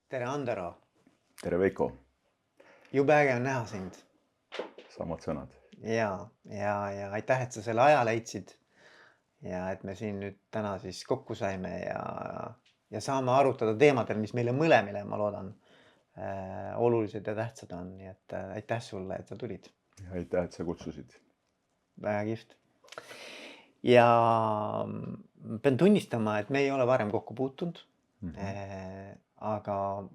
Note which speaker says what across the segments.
Speaker 1: Tere, Andero!
Speaker 2: Tere, Veiko!
Speaker 1: Jube äge on näha sind.
Speaker 2: Samad sõnad.
Speaker 1: Ja aitäh, et sa selle aja leidsid. Ja et me siin nüüd täna siis kokku saime ja saame arutada teemadel, mis meile mõlemile, ma loodan, olulised ja tähtsad on. Nii et aitäh sulle, et sa tulid.
Speaker 2: Aitäh, et sa kutsusid.
Speaker 1: Väga kihvt. Ja pean tunnistama, et me ei ole varem kokku puutunud. Aga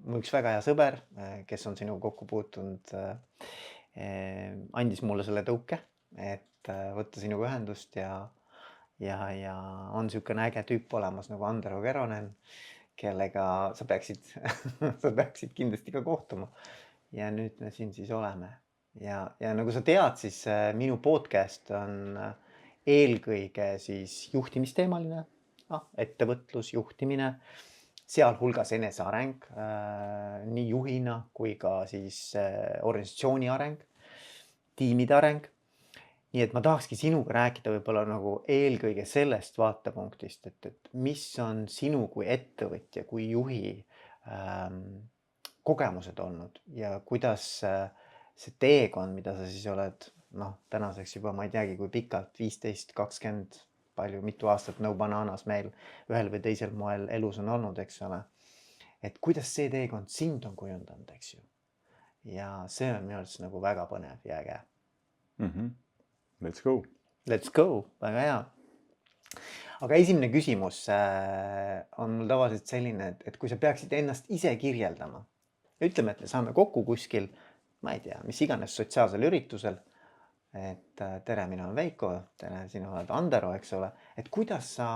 Speaker 1: mu üks väga hea sõber, kes on sinuga kokku puutunud, andis mulle selle tõuke, et võtta sinuga ühendust ja on niisugune äge tüüp olemas nagu Andero Keronen, kellega sa peaksid, sa peaksid kindlasti ka kohtuma. Ja nüüd me siin siis oleme. Ja nagu sa tead, siis minu podcast on eelkõige siis juhtimisteemaline, ettevõtlus, juhtimine, sealhulgas eneseareng, nii juhina kui ka siis organisatsiooni areng, tiimide areng. Nii et ma tahakski sinuga rääkida võib-olla nagu eelkõige sellest vaatepunktist, et mis on sinu kui ettevõtja, kui juhi kogemused olnud ja kuidas see teekond, mida sa siis oled, tänaseks juba ma ei teagi, kui pikalt, 15, 20, palju, mitu aastat No Bananas meil ühel või teisel moel elus on olnud, eks ole. Et kuidas see teekond sind on kujundanud, eks ju. Ja see on minu arvates nagu väga põnev ja äge.
Speaker 2: Let's go!
Speaker 1: Let's go! Väga hea. Aga esimene küsimus on mul tavaliselt selline, et kui sa peaksid ennast ise kirjeldama, ütleme, et me saame kokku kuskil, ma ei tea, mis iganes sotsiaalsel üritusel, et tere, mina olen Veiko, tere, sina oled Andero, eks ole, et kuidas sa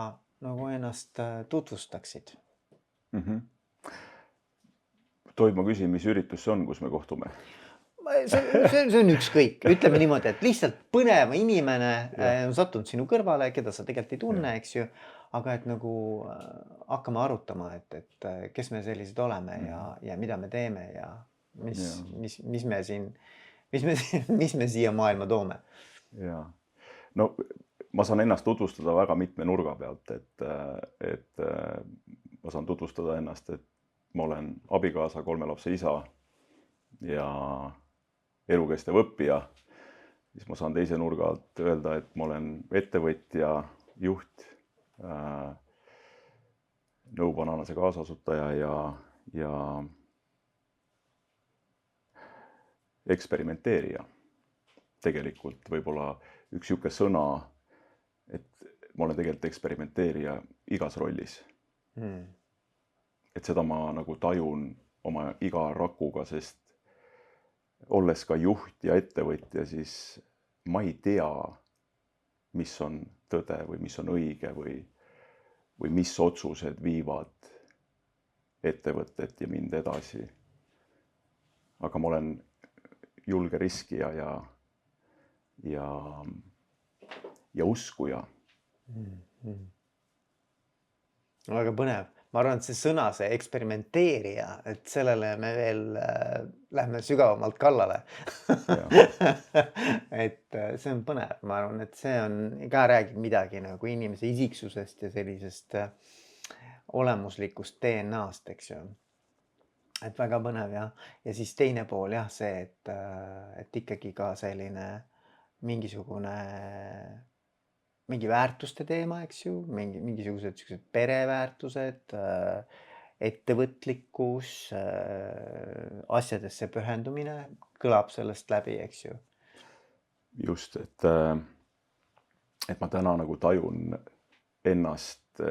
Speaker 1: nagu ennast tutvustaksid?
Speaker 2: Tohib ma küsin, mis üritus see on, kus me kohtume?
Speaker 1: See on ükskõik. Ütleme niimoodi, et lihtsalt põnev inimene on sattunud sinu kõrvale, keda sa tegelikult ei tunne, eks ju, aga et nagu hakkame arutama, et kes me sellised oleme ja mida me teeme ja mis me siia maailma toome.
Speaker 2: Ja. No ma saan ennast tutvustada väga mitme nurga pealt, et ma saan tutvustada ennast, et ma olen abikaasa, 3 lapse isa ja elukestev õppija. Siis ma saan teise nurga alt öelda, et ma olen ettevõtja, juht, No Bananase kaasasutaja ja eksperimenteerija. Tegelikult võib-olla üks siuke sõna, et ma olen tegelikult eksperimenteerija igas rollis. Et seda ma nagu tajun oma iga rakuga, sest olles ka juht ja ettevõtja, siis ma ei tea, mis on tõde või mis on õige või mis otsused viivad ettevõtet ja mind edasi. Aga ma olen julge riskija ja uskuja.
Speaker 1: Väga põnev. Ma arvan, et see sõna, see eksperimenteerija, et sellele me veel lähme sügavamalt kallale. Et see on põnev. Ma arvan, et see on ka räägib midagi nagu inimese isiksusest ja sellisest olemuslikust DNA-st, eks ju. Et väga põnev ja siis teine pool jah, see, et ikkagi ka selline mingi väärtuste teema, eks ju, mingisugused pereväärtused, ettevõtlikkus, asjadesse pühendumine kõlab sellest läbi, eks ju.
Speaker 2: Just, et ma täna nagu tajun ennast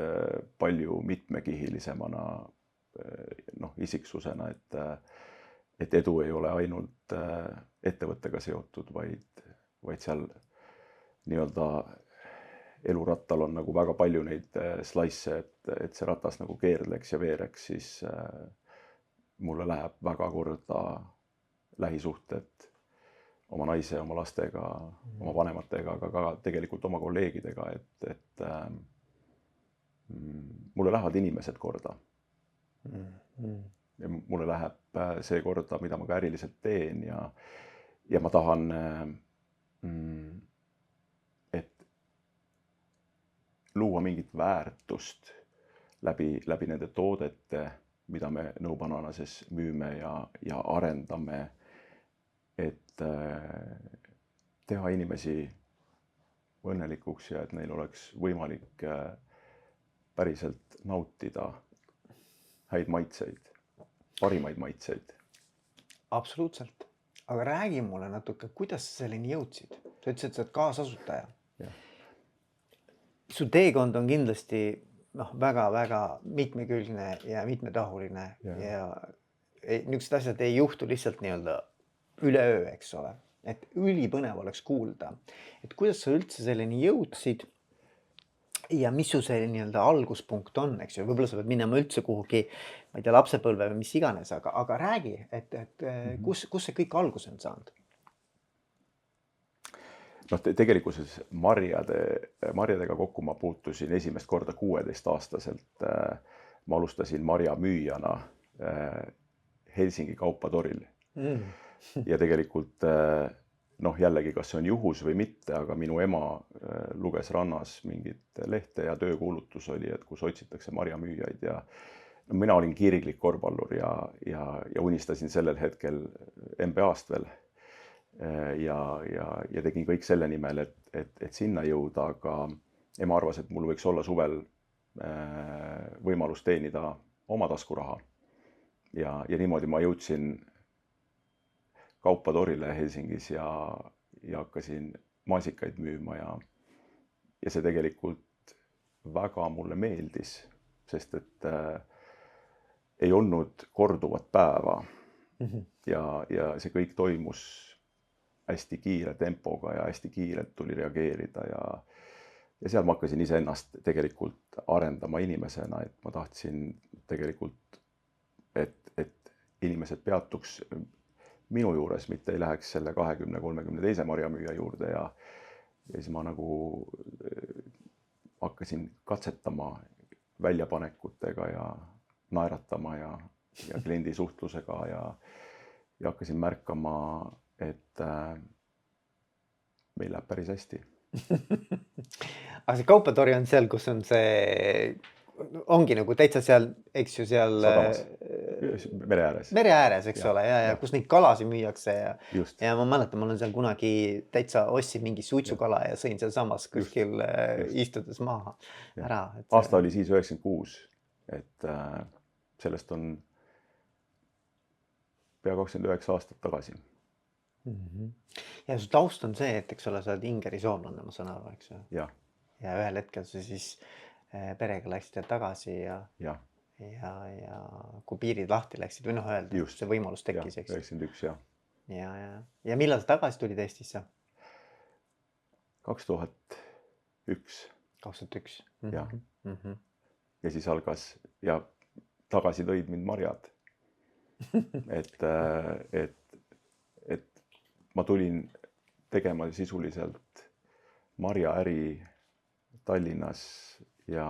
Speaker 2: palju mitmekihilisemana isiksusena, et edu ei ole ainult ettevõttega seotud, vaid seal nii-öelda elurattal on nagu väga palju neid slaisse, et see ratas nagu keerleks ja veereks, siis mulle läheb väga korda lähisuhted oma naise, oma lastega, oma vanematega, aga ka tegelikult oma kolleegidega, et mulle lähevad inimesed korda. Ja mulle läheb see korda, mida ma ka äriliselt teen ja ma tahan, et luua mingit väärtust läbi nende toodete mida me No Bananases müüme ja arendame, et teha inimesi õnnelikuks ja et neil oleks võimalik päriselt nautida häid maitseid, parimaid maitseid.
Speaker 1: Absoluutselt. Aga räägi mulle natuke, kuidas sa selleni jõudsid? Sa ütlesid, et sa oled kaasasutaja.
Speaker 2: Jah.
Speaker 1: Su teekond on kindlasti väga-väga mitmekülgne ja mitmetahuline ja niisugused asjad ei juhtu lihtsalt nii-öelda üleöö, eks ole. Et ülipõnev oleks kuulda, et kuidas sa üldse selleni jõudsid ja mis su see nii-öelda alguspunkt on, eks ju, võib-olla sa pead minema üldse kuhugi, ma ei tea, lapsepõlve või mis iganes, aga räägi, et kus see kõik alguse on saanud?
Speaker 2: Noh, tegelikkuses marjadega kokku ma puutusin esimest korda 16-aastaselt. Ma alustasin marjamüüjana Helsingi kaupatoril. Ja tegelikult jällegi, kas see on juhus või mitte, aga minu ema luges rannas mingit lehte ja töökuulutus oli, et kus otsitakse marjamüüjaid ja mina olin kirglik korvpallur ja unistasin sellel hetkel NBA-st veel ja tegin kõik selle nimel, et sinna jõuda, aga ema arvas, et mul võiks olla suvel võimalus teenida oma taskuraha ja niimoodi ma jõudsin kaupatorile Helsingis ja hakkasin maasikaid müüma ja see tegelikult väga mulle meeldis, sest et ei olnud korduvat päeva ja see kõik toimus hästi kiire tempoga ja hästi kiirelt tuli reageerida ja seal ma hakkasin iseennast tegelikult arendama inimesena, et ma tahtsin tegelikult, et inimesed peatuks minu juures, mitte ei läheks selle 20-30 teise marjamüüja juurde ja siis ma nagu hakkasin katsetama väljapanekutega ja naeratama ja kliendi suhtlusega ja hakkasin märkama, et meil läheb päris hästi.
Speaker 1: Aga see kaupatori on seal, kus on see, ongi nagu täitsa seal, eks ju, seal
Speaker 2: mere ääres.
Speaker 1: Mere ääres, eks ole, ja kus neid kalasid müüakse ja ma mäletan, ma olen seal kunagi täitsa ostsin mingi suitsukala ja sõin seal samas kuskil istudes maha ära.
Speaker 2: Aasta oli siis 96, et sellest on pea 29 aastat tagasi.
Speaker 1: Ja su taust on see, et eks ole, sa oled Ingeri soomlane, ma saan aru, eks ju.
Speaker 2: Ja
Speaker 1: ühel hetkel sa siis perega läksid tagasi ja kui piirid lahti läksid või öelda, see võimalus tekkis, eks.
Speaker 2: 91,
Speaker 1: ja millal sa tagasi tulid Eestisse?
Speaker 2: 2001.
Speaker 1: 2001.
Speaker 2: Ja siis algas ja tagasi tõid mind marjad. Et ma tulin tegema sisuliselt marjaäri Tallinnas ja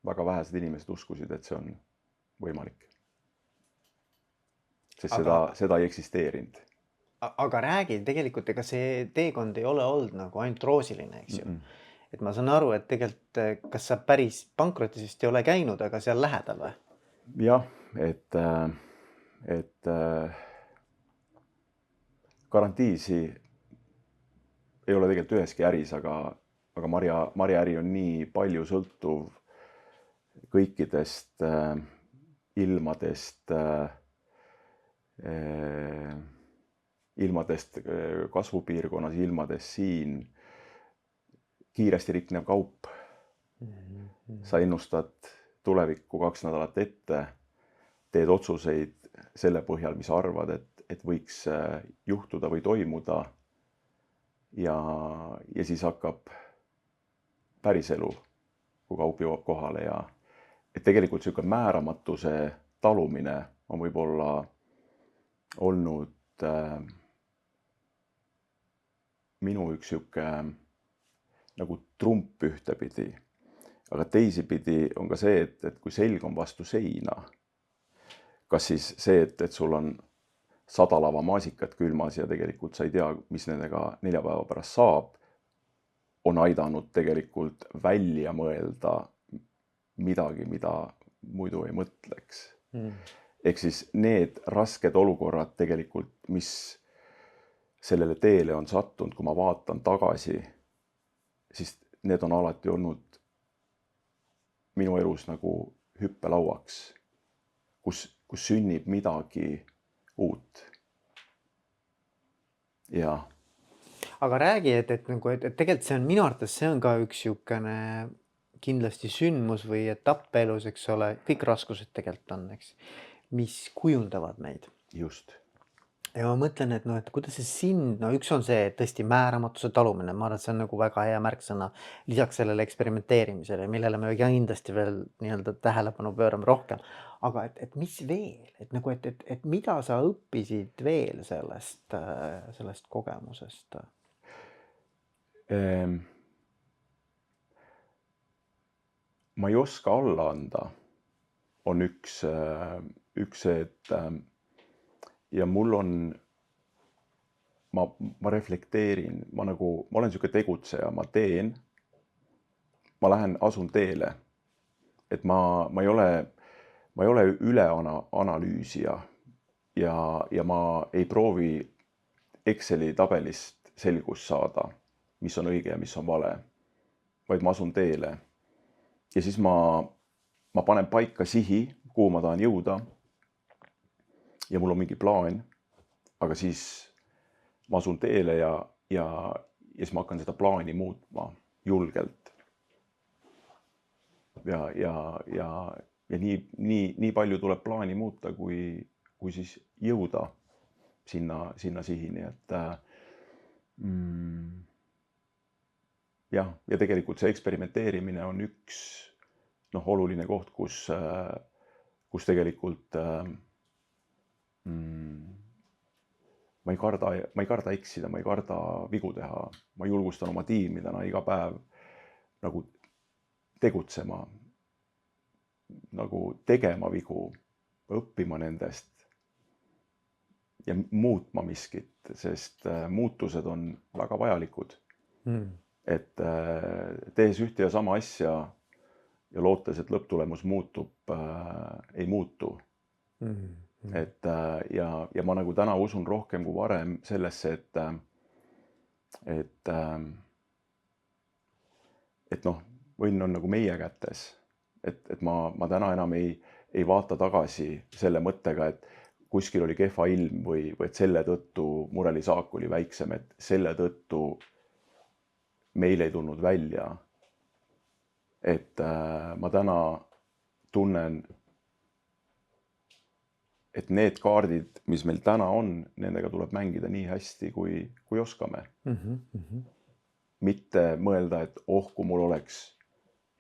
Speaker 2: väga vähesed inimesed uskusid, et see on võimalik. Sest seda ei eksisteerinud.
Speaker 1: Aga räägi, tegelikult ega see teekond ei ole olnud nagu ainult roosiline, eks ju. Et ma saan aru, et tegelikult kas sa päris pankrotisest ei ole käinud, aga seal lähedal või?
Speaker 2: Jah, et garantiisi ei ole tegelikult üheski äris, aga marjaäri on nii palju sõltuv kõikidest ilmadest kasvupiirkonnas, ilmadest siin, kiiresti riknev kaup. Sa ennustad tulevikku 2 nädalat ette, teed otsuseid selle põhjal, mis arvad, et võiks juhtuda või toimuda ja siis hakkab päris elu, kui kaup jõuab kohale ja et tegelikult selline määramatuse talumine on võib-olla olnud minu üks selline nagu trump ühtepidi, aga teisipidi on ka see, et kui selg on vastu seina, kas siis see, et sul on 100 lava maasikat külmas ja tegelikult sa ei tea, mis nendega 4 päeva pärast saab, on aidanud tegelikult välja mõelda midagi, mida muidu ei mõtleks.
Speaker 1: Mm.
Speaker 2: Ehk siis need rasked olukorrad tegelikult, mis sellele teele on sattunud, kui ma vaatan tagasi, siis need on alati olnud minu elus nagu hüppelauaks, kus sünnib midagi uut. Ja
Speaker 1: Aga räägi, et nagu, et tegelikult see on minu arvates, see on ka üks niisugune kindlasti sündmus või etapp elus, eks ole, kõik raskused tegelikult on, eks, mis kujundavad meid.
Speaker 2: just.
Speaker 1: Ja ma mõtlen, et noh, et kuidas see sind, no üks on see tõesti määramatuse talumine, ma arvan, et see on nagu väga hea märksõna lisaks sellele eksperimenteerimisele, millele me kindlasti veel nii-öelda tähelepanu pöörame rohkem. Aga et mis veel, et nagu, et mida sa õppisid veel sellest kogemusest?
Speaker 2: Ma ei oska alla anda, on üks see, et ja mul on, ma reflekteerin, ma olen niisugune tegutseja, ma teen, ma lähen, asun teele, et ma ei ole üleanalüüsija ja ma ei proovi Exceli tabelist selgust saada, mis on õige ja mis on vale, vaid ma asun teele. Ja siis ma panen paika sihi, kuhu ma tahan jõuda. Ja mul on mingi plaan, aga siis ma asun teele ja siis ma hakkan seda plaani muutma julgelt. Ja nii palju tuleb plaani muuta, kui siis jõuda sinna sihini, et jah, ja tegelikult see eksperimenteerimine on üks oluline koht, kus tegelikult ma ei karda eksida, ma ei karda vigu teha, ma julgustan oma tiimi täna iga päev nagu tegutsema, nagu tegema vigu, õppima nendest ja muutma miskit, sest muutused on väga vajalikud. Et tehes ühte ja sama asja ja lootes, et lõpptulemus muutub, ei muutu. Et ja ma nagu täna usun rohkem kui varem sellesse, et õnn on nagu meie kätes. Et ma täna enam ei vaata tagasi selle mõttega, et kuskil oli kehva ilm või et selle tõttu murelisaak oli väiksem, et selle tõttu meil ei tulnud välja. Et ma täna tunnen, et need kaardid, mis meil täna on, nendega tuleb mängida nii hästi, kui oskame. Mitte mõelda, et kui mul oleks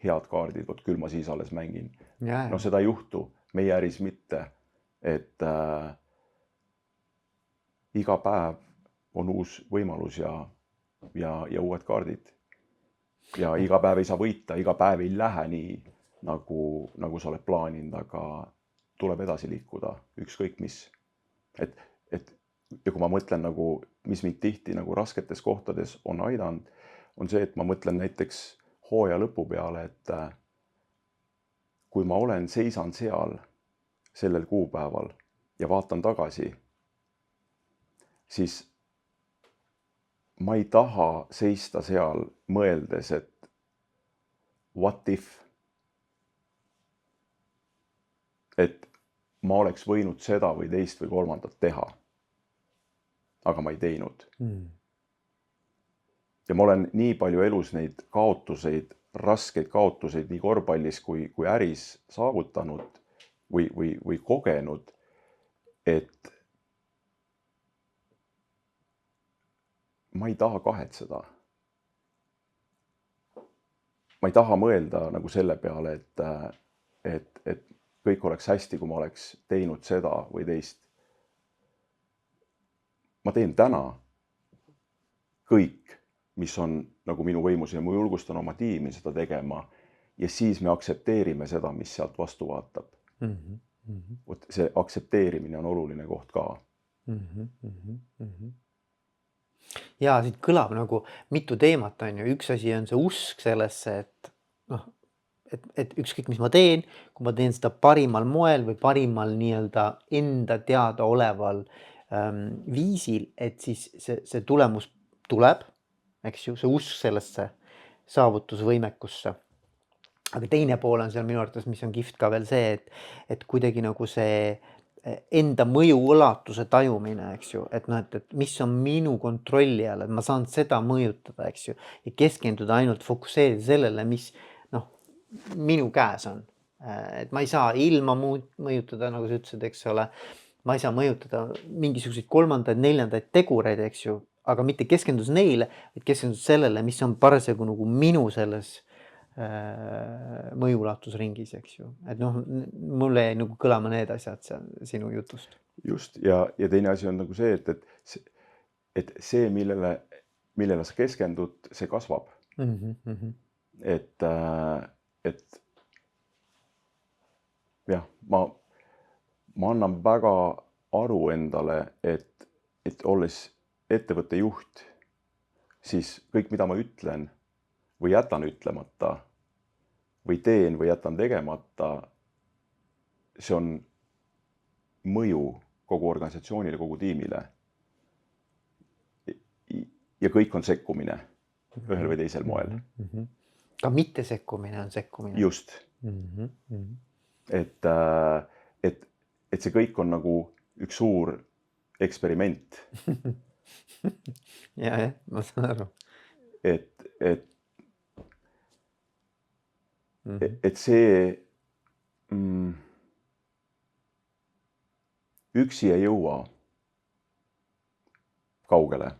Speaker 2: head kaardid, võt küll ma siis alles mängin. No seda ei juhtu, meie äris mitte. Et iga päev on uus võimalus ja uued kaardid. Ja iga päev ei saa võita, iga päev ei lähe nii, nagu sa oled plaaninud, aga tuleb edasi liikuda, ükskõik mis. Ja kui ma mõtlen nagu, mis mind tihti nagu rasketes kohtades on aidanud, on see, et ma mõtlen näiteks hooaja lõpu peale, et kui ma seisan seal sellel kuupäeval ja vaatan tagasi, siis ma ei taha seista seal mõeldes, et what if? Et ma oleks võinud seda või teist või kolmandat teha, aga ma ei teinud. Ja ma olen nii palju elus neid kaotuseid, raskeid kaotuseid nii korvpallis kui äris saavutanud või kogenud, et ma ei taha kahetseda. Ma ei taha mõelda nagu selle peale, et kõik oleks hästi, kui ma oleks teinud seda või teist. Ma teen täna kõik, mis on nagu minu võimus ja ma julgustan oma tiimi seda tegema ja siis me aktsepteerime seda, mis sealt vastu vaatab. See aktsepteerimine on oluline koht ka.
Speaker 1: Ja siit kõlab nagu mitu teemat on ju, üks asi on see usk sellesse, et et ükskõik, mis ma teen, kui ma teen seda parimal moel või parimal nii-öelda enda teadaoleval viisil, et siis see tulemus tuleb, eks ju, see usk sellesse saavutusvõimekusse. Aga teine pool on seal minu arvates, mis on kihvt ka veel see, et kuidagi nagu see enda mõju ulatuse tajumine, eks ju, et noh, et mis on minu kontrolli all, et ma saan seda mõjutada, eks ju, ja keskenduda ainult fokusseerida sellele, mis noh, minu käes on. Et ma ei saa ilma mõjutada, nagu sa ütlesid, eks ole, ma ei saa mõjutada mingisuguseid kolmandaid, neljandaid tegureid, eks ju, aga mitte keskendus neile, vaid keskendus sellele, mis on parasjagu nagu minu selles mõjuulatusringis, eks ju. Et noh, mulle jäi nagu kõlama need asjad seal sinu jutust.
Speaker 2: Just, ja teine asi on nagu see, et see, millele sa keskendud, see kasvab. Et jah, ma annan väga aru endale, et olles ettevõtte juht, siis kõik, mida ma ütlen või jätan ütlemata või teen või jätan tegemata, see on mõju kogu organisatsioonile, kogu tiimile. Ja kõik on sekkumine ühel või teisel moel.
Speaker 1: Ka mitte sekkumine on sekkumine.
Speaker 2: Just. Et see kõik on nagu üks suur eksperiment.
Speaker 1: Ja, ma saan aru.
Speaker 2: Et see üksi ei jõua kaugele.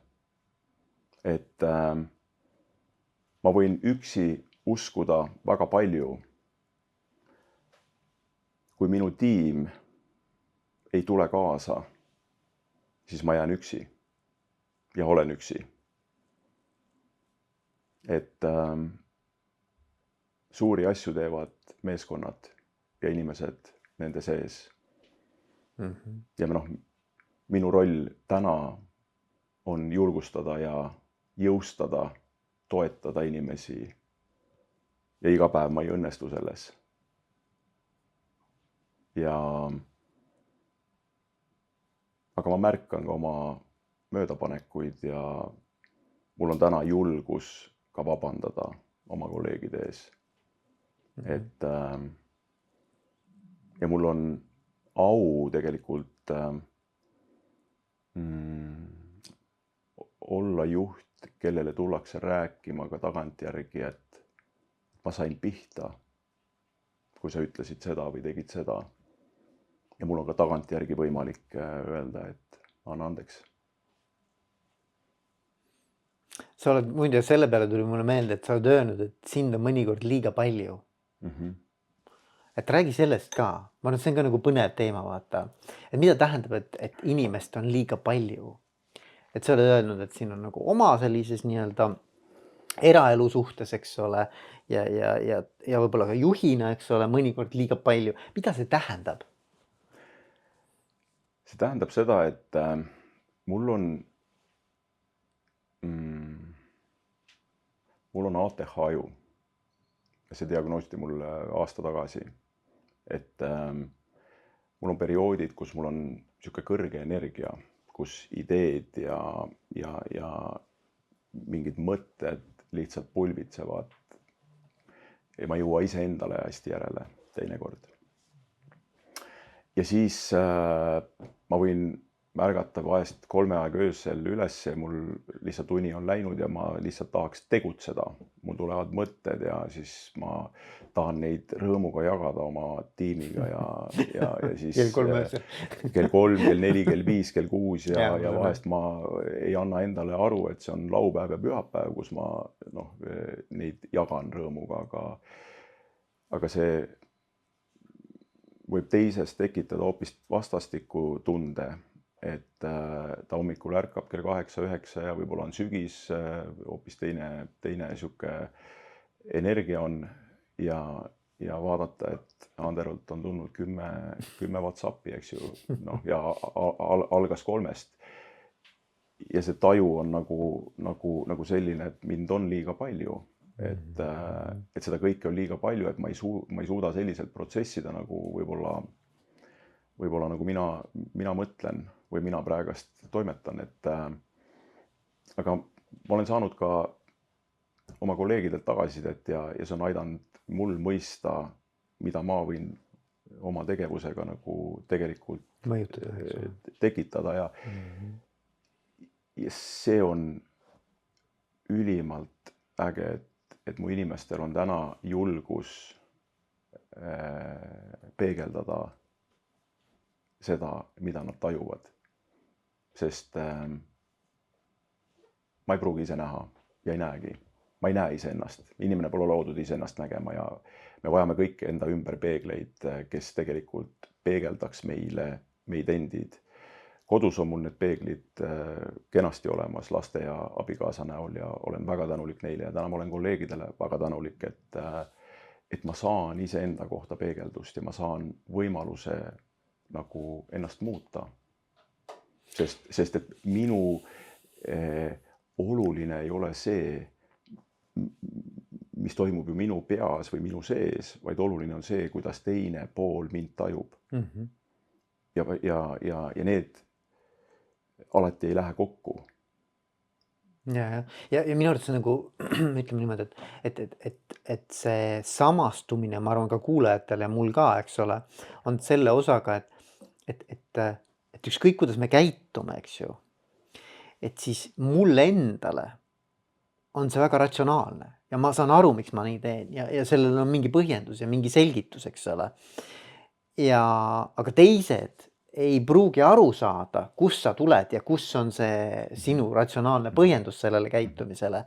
Speaker 2: Et ma võin üksi uskuda väga palju, kui minu tiim ei tule kaasa, siis ma jään üksi ja olen üksi. Et suuri asju teevad meeskonnad ja inimesed nende sees. Ja noh, minu roll täna on julgustada ja jõustada, toetada inimesi. Ja iga päev ma ei õnnestu selles. Aga ma märkan ka oma möödapanekuid ja mul on täna julgus ka vabandada oma kolleegide ees. Ja mul on au tegelikult olla juht, kellele tullakse rääkima ka tagantjärgi, et ma sain pihta, kui sa ütlesid seda või tegid seda. Ja mul on ka tagantjärgi võimalik öelda, et anna andeks.
Speaker 1: Sa oled muide, selle peale tuli mulle meelde, et sa oled öelnud, et sind on mõnikord liiga palju. Et räägi sellest ka. Ma arvan, see on ka nagu põnev teema, vaata. Et mida tähendab, et inimest on liiga palju? Et sa oled öelnud, et siin on nagu oma sellises nii-öelda eraelu suhtes, eks ole, ja võib-olla ka juhina, eks ole, mõnikord liiga palju. Mida see tähendab?
Speaker 2: See tähendab seda, et mul on ATH aju. See diagnosti mul aasta tagasi. Et mul on perioodid, kus mul on siuke kõrge energia, kus ideed ja mingid mõtted lihtsalt pulbitsevad. Ja ma ei jõua ise endale hästi järele teinekord. Ja siis ma võin märgata vahest 3 aega öösel üles ja mul lihtsalt uni on läinud ja ma lihtsalt tahaks tegutseda. Mul tulevad mõtted ja siis ma tahan neid rõõmuga jagada oma tiimiga ja siis
Speaker 1: kell 3,
Speaker 2: kell 4, kell 5, kell 6 ja vahest ma ei anna endale aru, et see on laupäev ja pühapäev, kus ma neid jagan rõõmuga, aga see võib teises tekitada hoopis vastastiku tunde, et ta hommikul ärkab kell 8-9 ja võib-olla on sügis, hoopis teine siuke energia on ja vaadata, et Anderolt on tulnud 10 WhatsAppi, eks ju, ja algas 3. Ja see taju on nagu selline, et mind on liiga palju et seda kõike on liiga palju, et ma ei suuda selliselt protsessida nagu võib-olla nagu mina mõtlen või mina praegast toimetan, aga ma olen saanud ka oma kolleegidelt tagasisidet ja see on aidanud mul mõista, mida ma võin oma tegevusega nagu tegelikult
Speaker 1: mõjutada,
Speaker 2: tekitada ja see on ülimalt äge, et mu inimestel on täna julgus peegeldada seda, mida nad tajuvad. Sest ma ei pruugi ise näha ja ei näegi. Ma ei näe iseennast. Inimene pole loodud iseennast nägema ja me vajame kõik enda ümber peegleid, kes tegelikult peegeldaks meid endid. Kodus on mul need peeglid kenasti olemas laste ja abikaasa näol ja olen väga tänulik neile ja täna ma olen kolleegidele väga tänulik, et ma saan iseenda kohta peegeldust ja ma saan võimaluse nagu ennast muuta. Sest et minu oluline ei ole see, mis toimub ju minu peas või minu sees, vaid oluline on see, kuidas teine pool mind tajub. Ja need alati ei lähe kokku.
Speaker 1: Ja minu arvates nagu, ütleme niimoodi, et see samastumine, ma arvan ka kuulajatel ja mul ka, eks ole, on selle osaga, et ükskõik, kuidas me käitume, eks ju, et siis mulle endale on see väga ratsionaalne ja ma saan aru, miks ma nii teen ja sellel on mingi põhjendus ja mingi selgitus, eks ole. Aga teised ei pruugi aru saada, kus sa tuled ja kus on see sinu ratsionaalne põhjendus sellele käitumisele.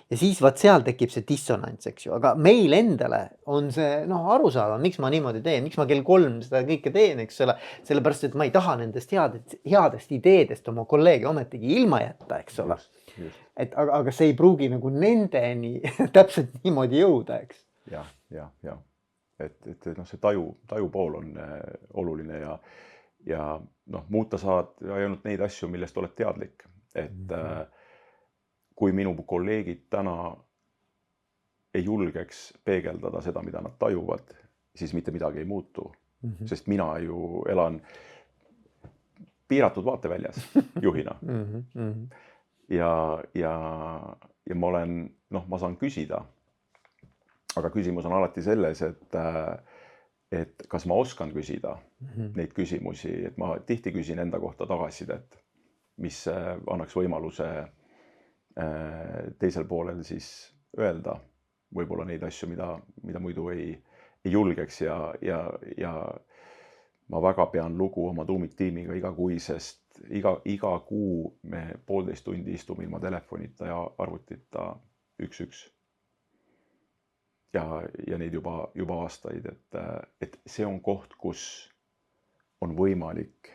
Speaker 1: Ja siis seal tekib see dissonants, eks ju, aga meil endale on see aru saada, miks ma niimoodi teen, miks ma kell 3 seda kõike teen, eks ole, sellepärast, et ma ei taha nendest headest ideedest oma kolleegi ometigi ilma jätta, eks ole. Aga see ei pruugi nagu nendeni täpselt niimoodi jõuda, eks.
Speaker 2: Ja. Et see taju pool on oluline ja muuta saad ainult neid asju, millest oled teadlik. Et kui minu kolleegid täna ei julgeks peegeldada seda, mida nad tajuvad, siis mitte midagi ei muutu. Sest mina ju elan piiratud vaateväljas juhina. Ja ma olen, ma saan küsida, aga küsimus on alati selles, et kas ma oskan küsida neid küsimusi, et ma tihti küsin enda kohta tagasisidet, mis annaks võimaluse teisel poolel siis öelda võib-olla neid asju, mida muidu ei julgeks ja ma väga pean lugu oma tuumiktiimiga iga kuu me 1,5 tundi istume ilma telefonita ja arvutita 1-1. Ja neid juba aastaid, et see on koht, kus on võimalik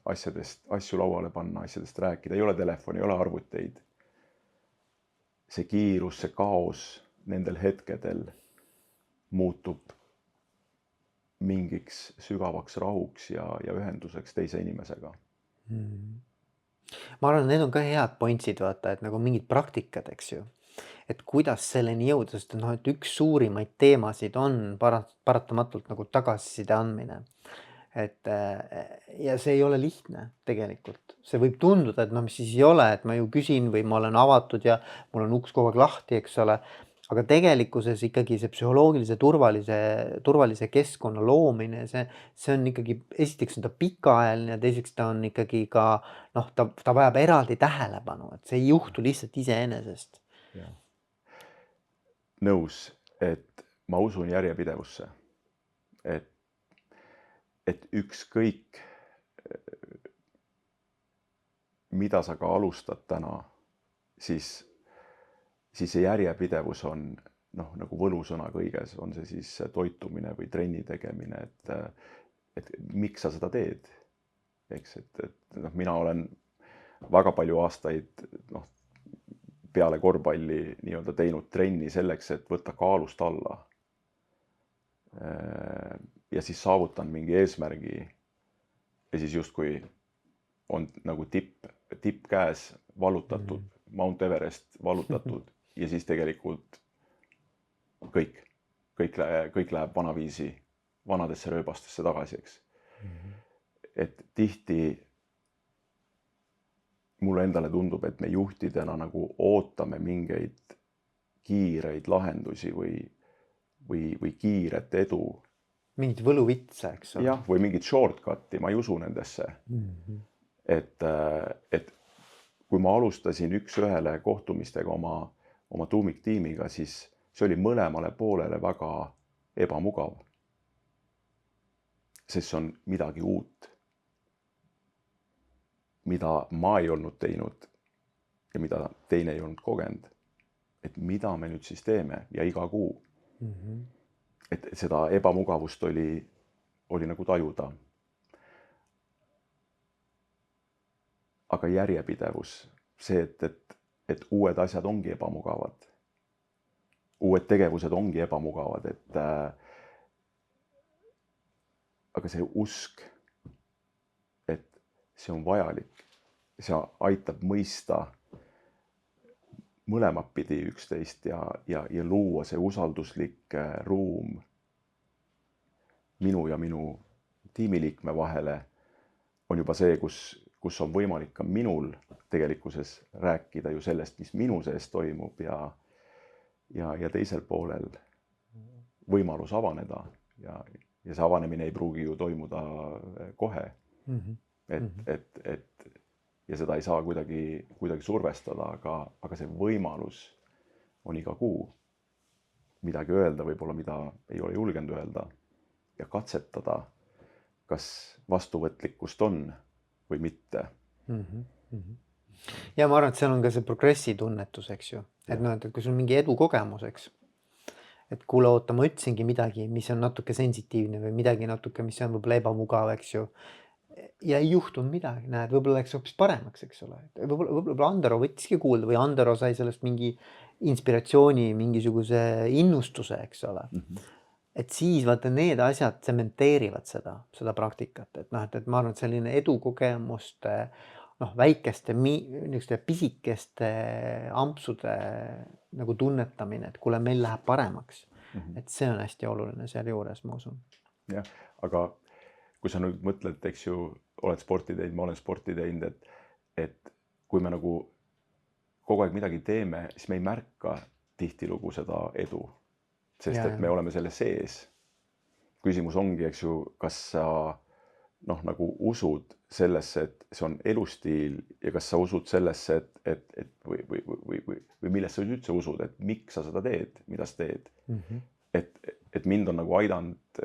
Speaker 2: asju lauale panna, asjadest rääkida, ei ole telefoni, ei ole arvuteid. See kiirus, see kaos nendel hetkedel muutub mingiks sügavaks rahuks ja ühenduseks teise inimesega.
Speaker 1: Ma arvan, need on ka head pointsid, vaata, et nagu mingid praktikad, eks ju. Et kuidas selleni jõuda, sest et üks suurimaid teemasid on paratamatult nagu tagasiside andmine. Ja see ei ole lihtne tegelikult. See võib tunduda, et mis siis ei ole, et ma ju küsin või ma olen avatud ja mul on uks kogu aeg lahti, eks ole. Aga tegelikkuses ikkagi see psühholoogilise turvalise keskkonna loomine, see on ikkagi, esiteks on ta pikaajaline ja teiseks ta on ikkagi ka, ta vajab eraldi tähelepanu, et see ei juhtu lihtsalt iseenesest.
Speaker 2: Nõus, et ma usun järjepidevusse, et ükskõik, mida sa ka alustad täna, siis see järjepidevus on nagu võlusõna kõiges, on see siis toitumine või trenni tegemine, et miks sa seda teed. Eks, et mina olen väga palju aastaid peale korvpalli nii-öelda teinud trenni selleks, et võtta kaalust alla. Ja siis saavutan mingi eesmärgi ja siis justkui on nagu tipp käes valutatud, Mount Everest valutatud ja siis tegelikult kõik läheb vanaviisi, vanadesse rööbastesse tagasi, eks. Et tihti mulle endale tundub, et me juhtidena nagu ootame mingeid kiireid lahendusi või kiiret edu.
Speaker 1: Mingit võluvitsa, eks ole.
Speaker 2: Jah, või mingit shortcuti, ma ei usu nendesse. Et kui ma alustasin üks-ühele kohtumistega oma tuumiktiimiga, siis see oli mõlemale poolele väga ebamugav. Sest see on midagi uut, mida ma ei olnud teinud ja mida teine ei olnud kogenud. Et mida me nüüd siis teeme ja iga kuu. Et seda ebamugavust oli nagu tajuda. Aga järjepidevus, see, et uued asjad ongi ebamugavad. Uued tegevused ongi ebamugavad, aga see usk, et see on vajalik, see aitab mõista mõlemat pidi üksteist ja luua see usalduslik ruum minu ja minu tiimiliikme vahele on juba see, kus on võimalik ka minul tegelikkuses rääkida ju sellest, mis minu sees toimub ja teisel poolel võimalus avaneda ja see avanemine ei pruugi ju toimuda kohe. Ja seda ei saa kuidagi survestada, aga see võimalus on iga kuu midagi öelda, võib-olla mida ei ole julgenud öelda ja katsetada, kas vastuvõtlikkust on või mitte.
Speaker 1: Ja ma arvan, et seal on ka see progressi tunnetus, eks ju. Et noh, et kui sul mingi edu kogemus, eks, et kuule, oota, ma ütlesingi midagi, mis on natuke sensitiivne või midagi natuke, mis on võib-olla ebamugav, eks ju. Ja ei juhtunud midagi, näed, võib-olla läks hoopis paremaks, eks ole. Võib-olla Andero võttiski kuulda või Andero sai sellest mingi inspiratsiooni, mingisuguse innustuse, eks ole. Et siis vaata need asjad tsementeerivad seda praktikat, et noh, et ma arvan, et selline edukogemuste väikeste, pisikeste ampsude nagu tunnetamine, et kuule, meil läheb paremaks. Et see on hästi oluline seal juures, ma usun.
Speaker 2: Jah, aga kui sa nüüd mõtled, eks ju, oled sporti teinud, ma olen sporti teinud, et kui me nagu kogu aeg midagi teeme, siis me ei märka tihtilugu seda edu, sest et me oleme selle sees. Küsimus ongi, eks ju, kas sa nagu usud sellesse, et see on elustiil ja kas sa usud sellesse, või millest sa üldse usud, et miks sa seda teed, mida sa teed. Et mind on nagu aidanud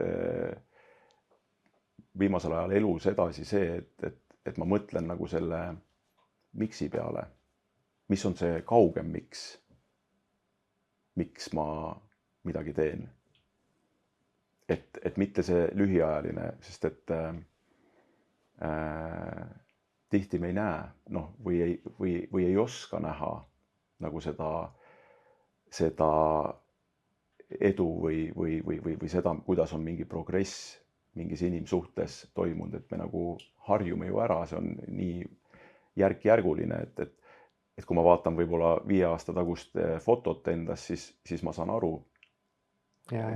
Speaker 2: viimasel ajal elus edasi see, et ma mõtlen nagu selle miksi peale. Mis on see kaugem miks? Miks ma midagi teen? Et mitte see lühiajaline, sest et tihti me ei näe, või ei oska näha nagu seda edu või seda, kuidas on mingi progress mingis inimsuhtes toimunud, et me nagu harjume ju ära, see on nii järk-järguline, et kui ma vaatan võib-olla 5 aasta tagust fotot endast, siis ma saan aru,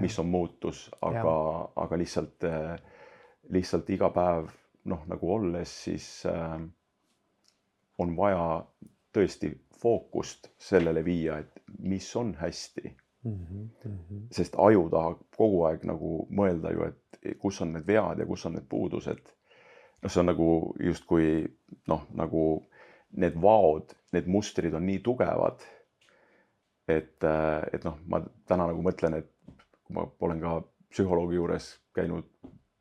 Speaker 2: mis on muutus, aga lihtsalt iga päev nagu olles, siis on vaja tõesti fookust sellele viia, et mis on hästi. Sest aju tahab kogu aeg nagu mõelda ju, et kus on need vead ja kus on need puudused. See on nagu justkui nagu need vaod, need mustrid on nii tugevad, et ma täna nagu mõtlen, et kui ma olen ka psühholoogi juures käinud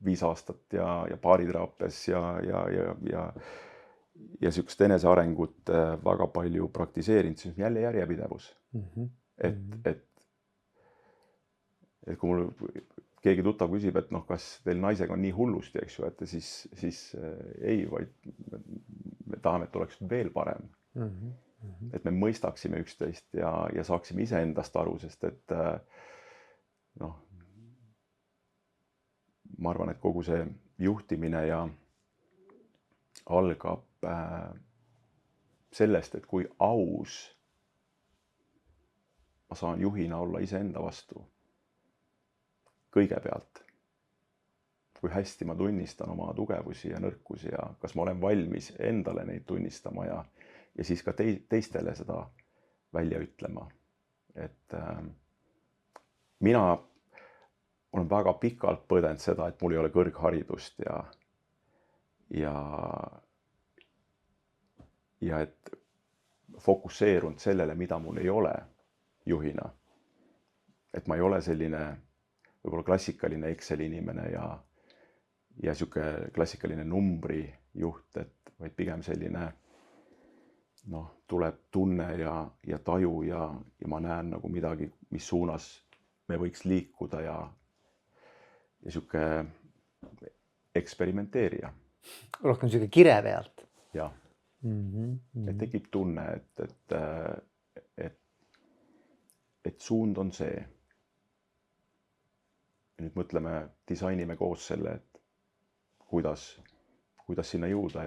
Speaker 2: 5 aastat ja baariteraapias ja sihukest enesearengut väga palju praktiseerinud, siis jälle järjepidevus. Et kui mul keegi tuttav küsib, et kas teil naisega on nii hullusti, eks ju, et siis ei, vaid me tahame, et oleks veel parem. Et me mõistaksime üksteist ja saaksime iseendast aru, sest et ma arvan, et kogu see juhtimine algab sellest, et kui aus ma saan juhina olla iseenda vastu kõigepealt. Kui hästi ma tunnistan oma tugevusi ja nõrkusi ja kas ma olen valmis endale neid tunnistama ja siis ka teistele seda välja ütlema. Et mina olen väga pikalt põdenud seda, et mul ei ole kõrgharidust ja et fokusseerunud sellele, mida mul ei ole juhina. Et ma ei ole selline võib-olla klassikaline Excel inimene ja siuke klassikaline numbrijuht, et vaid pigem selline tuleb tunne ja taju ja ma näen nagu midagi, mis suunas me võiks liikuda ja siuke eksperimenteerija.
Speaker 1: Rohkem siuke kire pealt.
Speaker 2: Jah. Et tekib tunne, et suund on see. Ja nüüd mõtleme, disainime koos selle, et kuidas sinna jõuda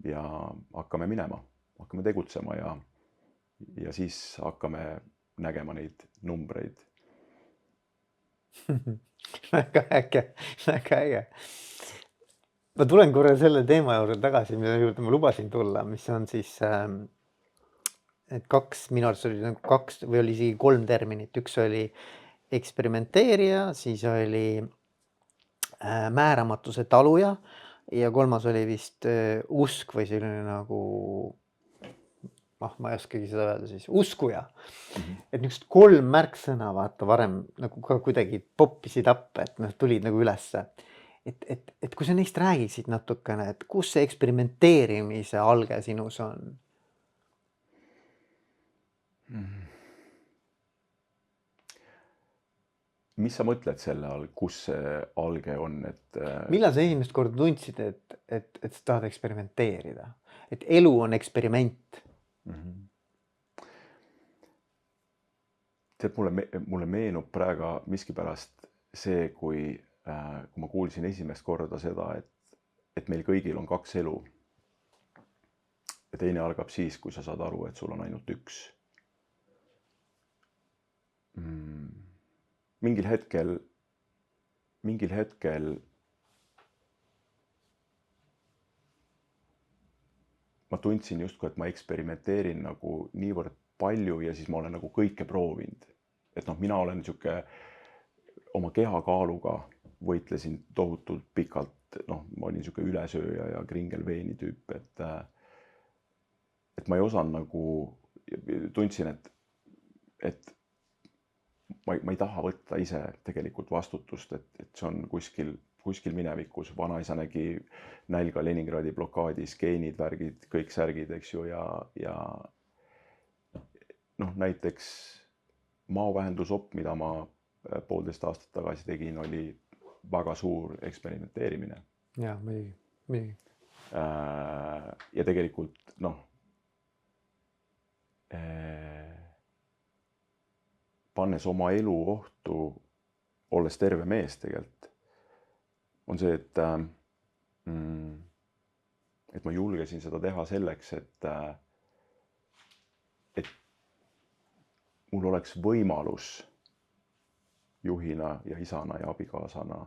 Speaker 2: ja hakkame minema, hakkame tegutsema ja siis hakkame nägema neid numbreid.
Speaker 1: Väga äge. Ma tulen korra selle teema juurde tagasi, mida juurde ma lubasin tulla, mis on siis, et minu arust oli kaks või oli isegi 3 terminit. Üks oli eksperimenteerija, siis oli määramatuse taluja ja 3. oli vist usk või selline nagu, ma ei oskagi seda öelda siis, uskuja. Et niisugust 3 märksõna vaata varem nagu ka kuidagi poppisid appi, et tulid nagu ülesse. Et kui sa neist räägiksid natukene, et kus see eksperimenteerimise alge sinus on?
Speaker 2: Mis sa mõtled selle all, kus see alge on?
Speaker 1: Millal sa esimest korda tundsid, et sa tahad eksperimenteerida? Et elu on eksperiment?
Speaker 2: Tead, mulle meenub praegu miskipärast see, kui ma kuulsin esimest korda seda, et meil kõigil on 2 elu. Ja teine algab siis, kui sa saad aru, et sul on ainult 1. Mingil hetkel ma tundsin justkui, et ma eksperimenteerin nagu niivõrd palju ja siis ma olen nagu kõike proovinud. Et mina olen siuke oma kehakaaluga võitlesin tohutult pikalt, ma olin siuke ülesööja ja kringelveeni tüüp, et ma ei osanud nagu, tundsin, et ma ei taha võtta ise tegelikult vastutust, et see on kuskil minevikus. Vanaisa nägi nälga Leningradi blokaadis, geenid, värgid, kõik särgid, eks ju, ja näiteks maovähendusopp, mida ma 1,5 aastat tagasi tegin, oli väga suur eksperimenteerimine.
Speaker 1: Jah, muidugi.
Speaker 2: Ja tegelikult, pannes oma elu ohtu, olles terve mees tegelikult, on see, et ma julgesin seda teha selleks, et mul oleks võimalus juhina ja isana ja abikaasana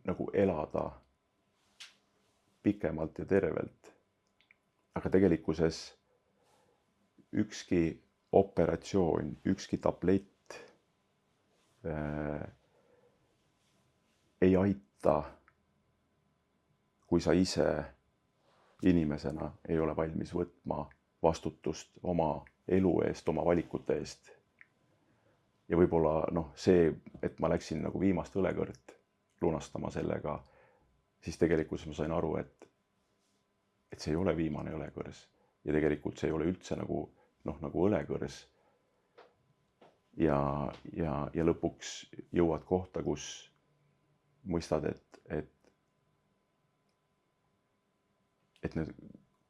Speaker 2: nagu elada pikemalt ja tervelt. Aga tegelikkuses ükski operatsioon, ükski tablett ei aita, kui sa ise inimesena ei ole valmis võtma vastutust oma elu eest, oma valikute eest. Ja võib-olla see, et ma läksin nagu viimast õlekõrt lunastama sellega, siis tegelikult ma sain aru, et see ei ole viimane õlekõrs. Ja tegelikult see ei ole üldse nagu õlekõrs. Ja lõpuks jõuad kohta, kus mõistad, et need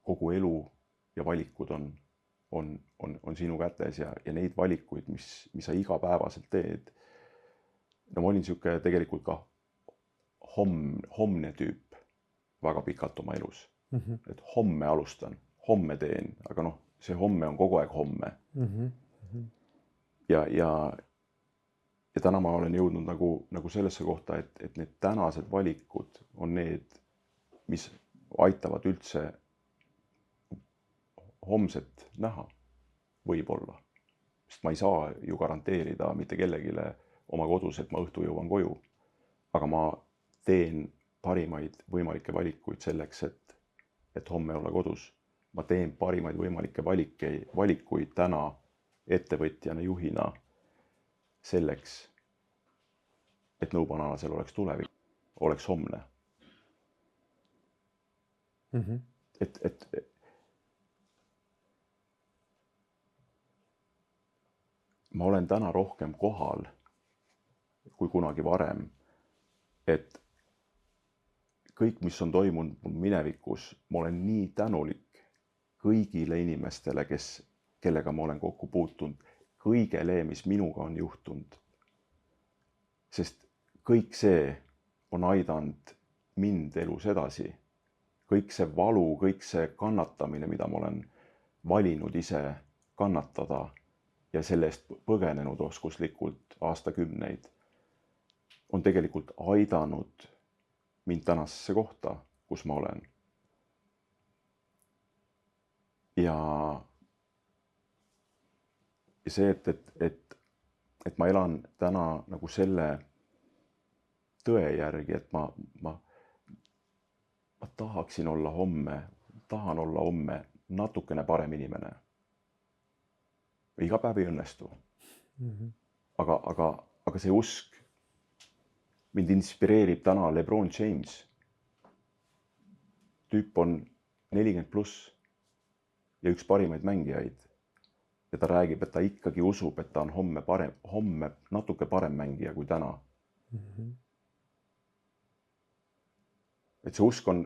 Speaker 2: kogu elu ja valikud on sinu kätes ja neid valikuid, mis sa igapäevaselt teed. Ma olin siuke tegelikult ka homne tüüp väga pikalt oma elus. Et homme alustan, homme teen, aga see homme on kogu aeg homme. Ja täna ma olen jõudnud nagu sellesse kohta, et need tänased valikud on need, mis aitavad üldse homset näha, võib-olla. Sest ma ei saa ju garanteerida mitte kellegile oma kodus, et ma õhtu jõuan koju. Aga ma teen parimaid võimalikke valikuid selleks, et homme olla kodus. Ma teen parimaid võimalikke valikuid täna ettevõtjana, juhina selleks, et Nõubananasel oleks tulevik, oleks homne. Et ma olen täna rohkem kohal kui kunagi varem, et kõik, mis on toimunud minevikus, ma olen nii tänulik kõigile inimestele, kellega ma olen kokku puutunud, kõigele, mis minuga on juhtunud. Sest kõik see on aidanud mind elus edasi. Kõik see valu, kõik see kannatamine, mida ma olen valinud ise kannatada ja sellest põgenenud oskuslikult aastakümneid, on tegelikult aidanud mind tänasesse kohta, kus ma olen. Ja see, et ma elan täna nagu selle tõe järgi, et ma tahan olla homme natukene parem inimene. Iga päev ei õnnestu. Aga see usk mind inspireerib täna LeBron James. Tüüp on 40+ ja üks parimaid mängijaid. Ja ta räägib, et ta ikkagi usub, et ta on homme natuke parem mängija kui täna. Et see usk on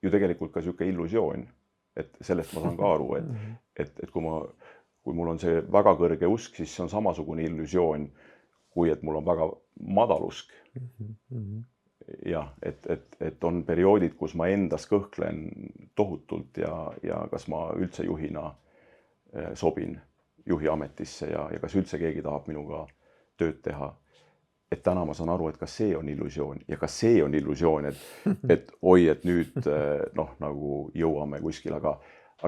Speaker 2: ju tegelikult ka siuke illusioon, et sellest ma saan ka aru, et kui mul on see väga kõrge usk, siis see on samasugune illusioon, kui et mul on väga madal usk. Jah, et on perioodid, kus ma endas kõhklen tohutult ja kas ma üldse juhina sobin juhi ametisse ja kas üldse keegi tahab minuga tööd teha. Et täna ma saan aru, et kas see on illusioon ja kas see on illusioon, et oi, et nüüd nagu jõuame kuskil, aga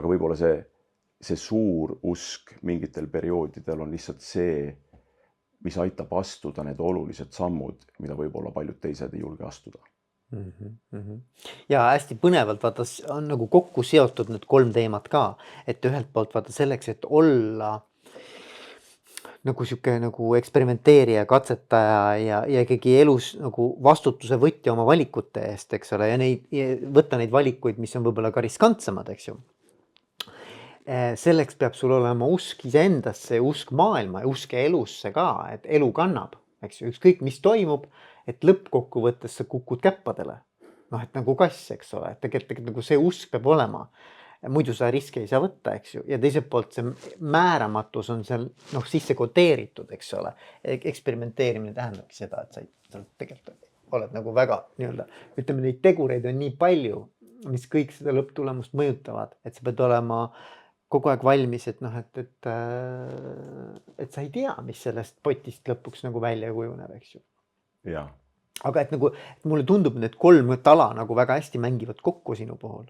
Speaker 2: võib-olla see suur usk mingitel perioodidel on lihtsalt see, mis aitab astuda need olulised sammud, mida võib-olla paljud teised ei julge astuda.
Speaker 1: Ja hästi põnevalt vaata, on nagu kokku seotud need 3 teemat ka, et ühelt poolt vaata selleks, et olla nagu siuke nagu eksperimenteerija, katsetaja ja ikkagi elus nagu vastutuse võtja oma valikute eest, eks ole, ja võtta neid valikuid, mis on võib-olla ka riskantsemad, eks ju. Selleks peab sul olema usk iseendasse, usk maailma ja usk elusse ka, et elu kannab, eks ju, ükskõik mis toimub, et lõppkokkuvõttes sa kukud käppadele. Et nagu kass, eks ole, et tegelikult nagu see usk peab olema. Muidu sa riske ei saa võtta, eks ju, ja teiselt poolt see määramatus on seal sisse kodeeritud, eks ole. Eksperimenteerimine tähendabki seda, et sa tegelikult oled nagu väga ütleme, neid tegureid on nii palju, mis kõik seda lõpptulemust mõjutavad, et sa pead olema kogu aeg valmis, et sa ei tea, mis sellest potist lõpuks nagu välja kujuneb, eks ju.
Speaker 2: Ja.
Speaker 1: Aga et mulle tundub, need 3 tala nagu väga hästi mängivad kokku sinu puhul.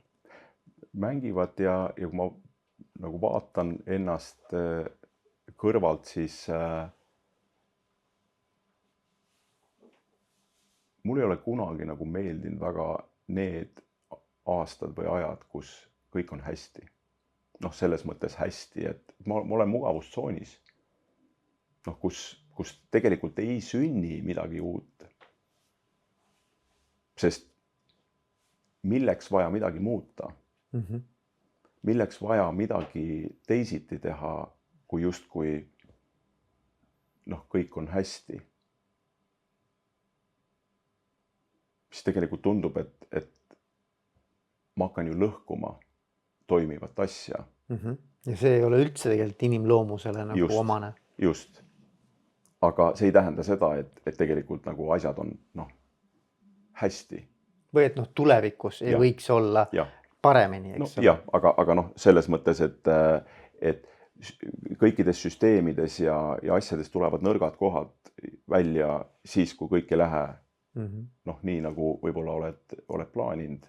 Speaker 2: Mängivad ja kui ma nagu vaatan ennast kõrvalt, siis mul ei ole kunagi nagu meeldinud väga need aastad või ajad, kus kõik on hästi. Selles mõttes hästi, et ma olen mugavustsoonis, kus tegelikult ei sünni midagi uut. Sest milleks vaja midagi muuta? Milleks vaja midagi teisiti teha, kui justkui kõik on hästi? Siis tegelikult tundub, et ma hakkan ju lõhkuma toimivat asja. Ja see ei ole üldse tegelikult inimloomusele nagu omane. Just. Aga see ei tähenda seda, et tegelikult nagu asjad on hästi.
Speaker 1: Või et tulevikus ei võiks olla paremini,
Speaker 2: no
Speaker 1: eks ole.
Speaker 2: jah, aga noh, selles mõttes, et kõikides süsteemides ja asjades tulevad nõrgad kohad välja siis, kui kõik ei lähe noh, nii nagu võib-olla oled plaaninud.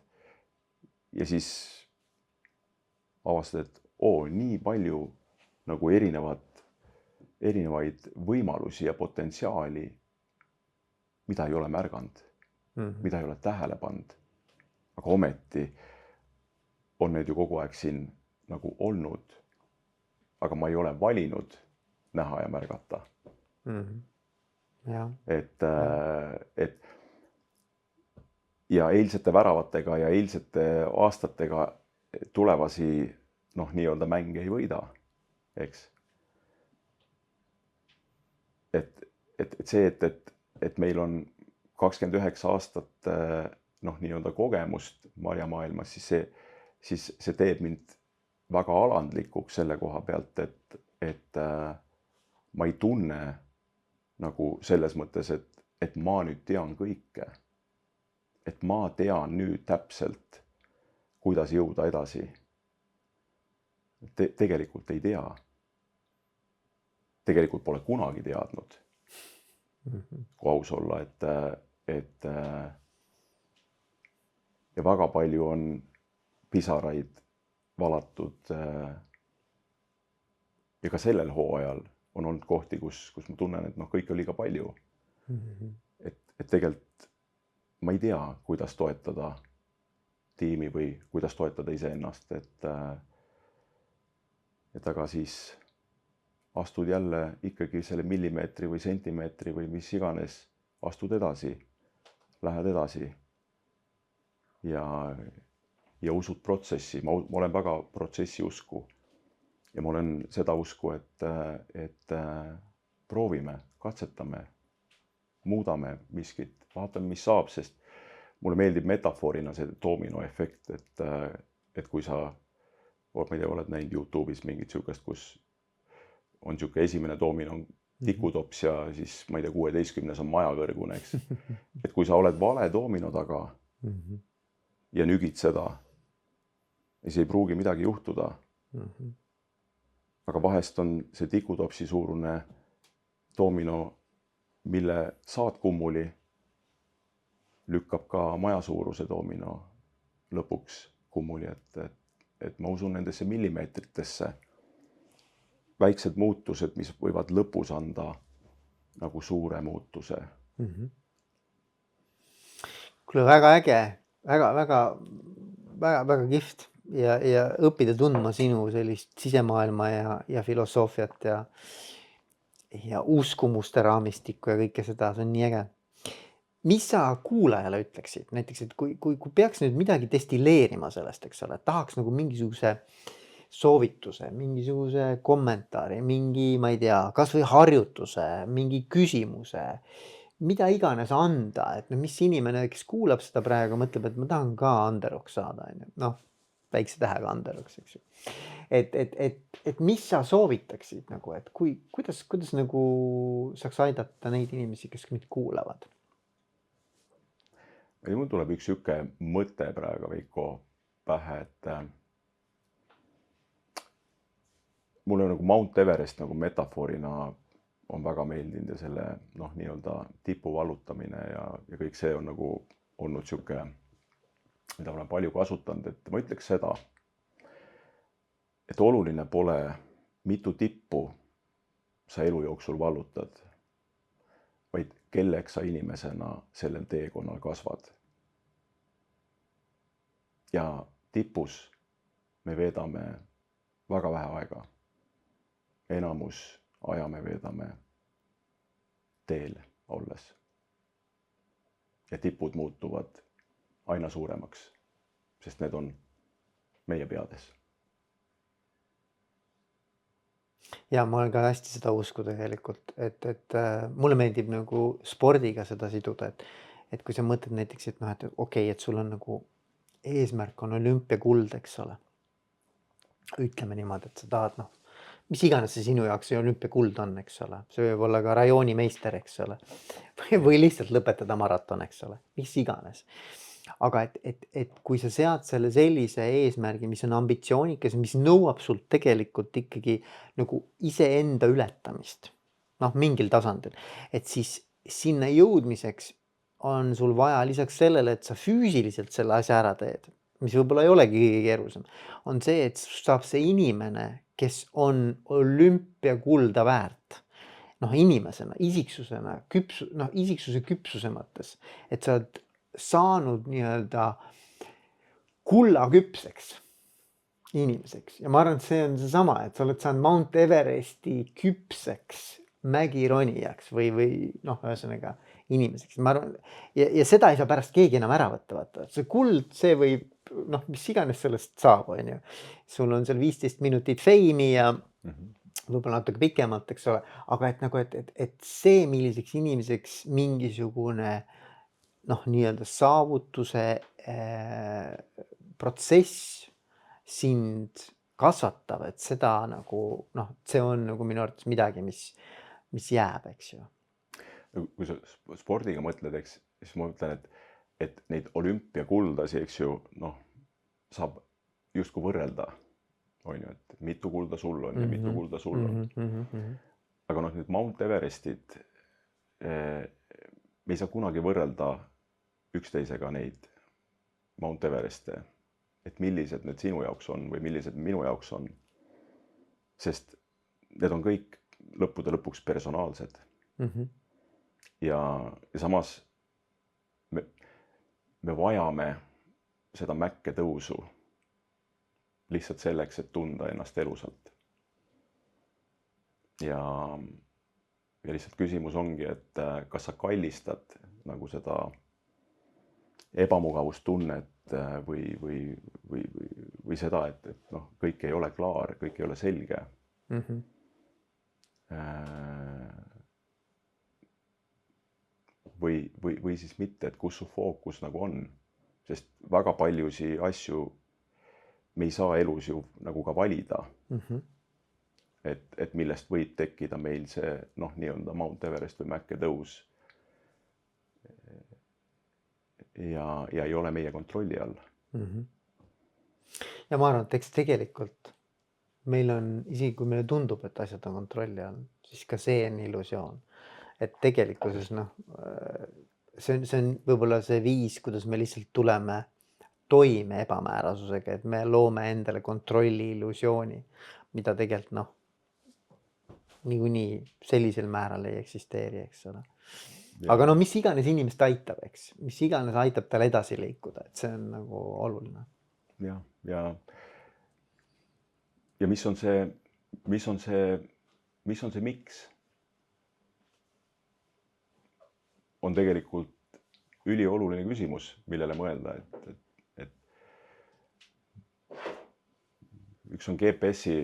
Speaker 2: Ja siis avastad, et nii palju nagu erinevaid võimalusi ja potentsiaali, mida ei ole märganud, mida ei ole tähele pannud. Aga ometi on need ju kogu aeg siin nagu olnud, aga ma ei ole valinud näha ja märgata.
Speaker 1: Ja.
Speaker 2: Et ja eilsete väravatega ja eilsete aastatega tulevasi noh, nii-öelda mänge ei võida, eks. Et see, et meil on 29 aastat noh, nii-öelda kogemust marjamaailmas, siis see teeb mind väga alandlikuks selle koha pealt, et ma ei tunne nagu selles mõttes, et ma nüüd tean kõike. Et ma tean nüüd täpselt, kuidas jõuda edasi. Tegelikult ei tea. Tegelikult pole kunagi teadnud, kui aus olla, et ja väga palju on pisaraid valatud ja ka sellel hooajal on olnud kohti, kus ma tunnen, et noh, kõik oli liiga palju. Et tegelikult ma ei tea, kuidas toetada tiimi või kuidas toetada iseennast, et aga siis astud jälle ikkagi selle millimeetri või sentimeetri või mis iganes, astud edasi, lähed edasi ja usud protsessi. Ma olen väga protsessi usku ja ma olen seda usku, et proovime, katsetame, muudame miskit, vaatame, mis saab, sest mulle meeldib metafoorina see dominoefekt, et kui sa, ma ei tea, oled näinud YouTube'is mingit sihukest, kus on sihuke esimene domino tikutops ja siis ma ei tea, 16 on majakõrgune, eks. Et kui sa oled vale domino taga ja nügid seda, siis ei pruugi midagi juhtuda. Aga vahest on see tikutopsi suurune domino, mille saad kummuli, lükkab ka maja suuruse domino lõpuks kummuli, et ma usun nendesse millimeetritesse. Väiksed muutused, mis võivad lõpus anda nagu suure muutuse.
Speaker 1: Kuule, väga äge, väga kihvt ja õppida tundma sinu sellist sisemaailma ja filosoofiat ja uskumuste raamistikku ja kõike seda, see on nii äge. Mis sa kuulajale ütleksid? Näiteks, et kui peaks nüüd midagi destilleerima sellest, eks ole, tahaks nagu mingisuguse soovituse, mingisuguse kommentaari, mingi, ma ei tea, kas või harjutuse, mingi küsimuse, mida iganes anda, et mis inimene, kes kuulab seda praegu, mõtleb, et ma tahan ka Anderoks saada, noh, väikse tähega Anderoks, eks ju. Et mis sa soovitaksid nagu, et kuidas nagu saaks aidata neid inimesi, kes mind kuulavad?
Speaker 2: Mul tuleb üks sihuke mõte praegu, Veiko, pähe, et mulle nagu Mount Everest nagu metafoorina on väga meeldinud ja selle noh, nii-öelda tipu vallutamine ja kõik see on nagu olnud sihuke, mida olen palju kasutanud, et ma ütleks seda, et oluline pole, mitu tippu sa elu jooksul vallutad, vaid kelleks sa inimesena sellel teekonnal kasvad. Ja tipus me veedame väga vähe aega. Enamus aja me veedame teel olles. Ja tipud muutuvad aina suuremaks, sest need on meie peades.
Speaker 1: Ja ma olen ka hästi seda usku tegelikult, et mulle meeldib nagu spordiga seda siduda, et kui sa mõtled näiteks, et noh, et okei, et sul on nagu eesmärk on olümpiakuld, eks ole. Ütleme niimoodi, et sa tahad, noh, mis iganes see sinu jaoks see olümpiakuld on, eks ole. See võib olla ka rajooni meister, eks ole. Või lihtsalt lõpetada maraton, eks ole. Mis iganes. aga et kui sa sead selle sellise eesmärgi, mis on ambitsioonikas, mis nõuab sult tegelikult ikkagi nagu iseenda ületamist, noh, mingil tasandil, et siis sinna jõudmiseks on sul vaja lisaks sellele, et sa füüsiliselt selle asja ära teed, mis võib-olla ei olegi kõige keerulisem, on see, et saab see inimene, kes on olümpiakulda väärt, noh, inimesena, isiksusena, isiksuse küpsuse mõttes, et sa oled saanud nii-öelda kullaküpseks inimeseks ja ma arvan, et see on seesama, et sa oled saanud Mount Everesti küpseks mägironijaks või noh, ühesõnaga inimeseks. Ma arvan, ja seda ei saa pärast keegi enam ära võtta, vaata. See kuld, see võib, noh, mis iganes sellest saab, on ju. Sul on seal 15 minutit feimi ja võib-olla natuke pikemalt, eks ole, aga et nagu, et see, milliseks inimeseks mingisugune noh, nii-öelda saavutuse protsess sind kasvatab, et seda nagu noh, see on nagu minu arvates midagi, mis jääb, eks ju.
Speaker 2: Kui sa spordiga mõtled, eks, siis ma mõtlen, et neid olümpiakuldasi, eks ju, noh, saab justkui võrrelda, on ju, et mitu kulda sul on ja mitu kulda sul on. Aga noh, nüüd Mount Everestid, me ei saa kunagi võrrelda üksteisega neid Mount Evereste, et millised need sinu jaoks on või millised minu jaoks on, sest need on kõik lõppude lõpuks personaalsed. Ja samas me vajame seda mäkke tõusu lihtsalt selleks, et tunda ennast elusalt. Ja lihtsalt küsimus ongi, et kas sa kallistad nagu seda ebamugavustunnet või seda, et noh, kõik ei ole klaar, kõik ei ole selge. Või siis mitte, et kus su fookus nagu on, sest väga paljusi asju me ei saa elus ju nagu ka valida, et millest võib tekkida meil see noh, nii-öelda Mount Everest või mäkke tõus ja ei ole meie kontrolli all.
Speaker 1: Ja ma arvan, et eks tegelikult meil on, isegi kui meile tundub, et asjad on kontrolli all, siis ka see on illusioon. Et tegelikkuses noh, see on võib-olla see viis, kuidas me lihtsalt tuleme toime ebamäärasusega, et me loome endale kontrolli illusiooni, mida tegelikult noh, niikuinii sellisel määral ei eksisteeri, eks ole. Aga no mis iganes inimest aitab, eks, mis iganes aitab tal edasi liikuda, et see on nagu oluline.
Speaker 2: Ja mis on see miks? On tegelikult ülioluline küsimus, millele mõelda, et üks on GPS-i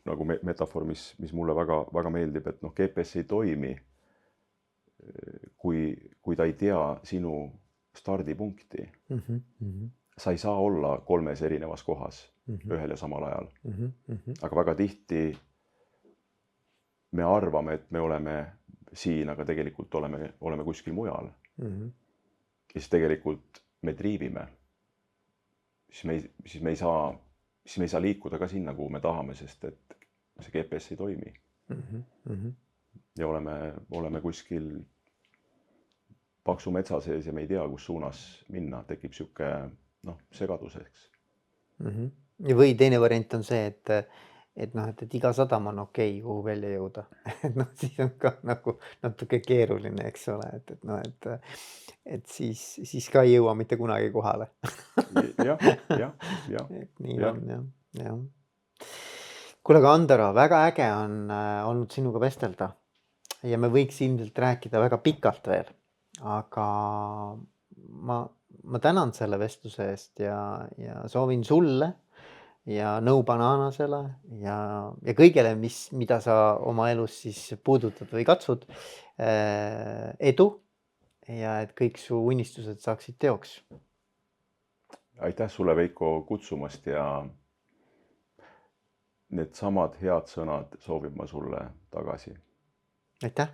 Speaker 2: nagu metafoor, mis mulle väga meeldib, et noh, GPS ei toimi, kui ta ei tea sinu stardipunkti. Sa ei saa olla 3 erinevas kohas ühel ja samal ajal. Aga väga tihti me arvame, et me oleme siin, aga tegelikult oleme kuskil mujal. Ja siis tegelikult me triivime. Siis me ei saa liikuda ka sinna, kuhu me tahame, sest et see GPS ei toimi. Ja oleme kuskil paksu metsa sees ja me ei tea, kus suunas minna. Tekib siuke segaduseks.
Speaker 1: Või teine variant on see, et iga sadam on okei, kuhu välja jõuda. Noh, siis on ka nagu natuke keeruline, eks ole, et siis ka ei jõua mitte kunagi kohale.
Speaker 2: Ja.
Speaker 1: Nii on, jah. Kuule, aga Andero, väga äge on olnud sinuga vestelda ja me võiks ilmselt rääkida väga pikalt veel, aga ma tänan selle vestluse eest ja soovin sulle ja nõubananasele ja kõigele, mida sa oma elus siis puudutad või katsud, edu ja et kõik su unistused saaksid teoks.
Speaker 2: Aitäh sulle, Veiko, kutsumast ja need samad head sõnad soovin ma sulle tagasi.
Speaker 1: Aitäh!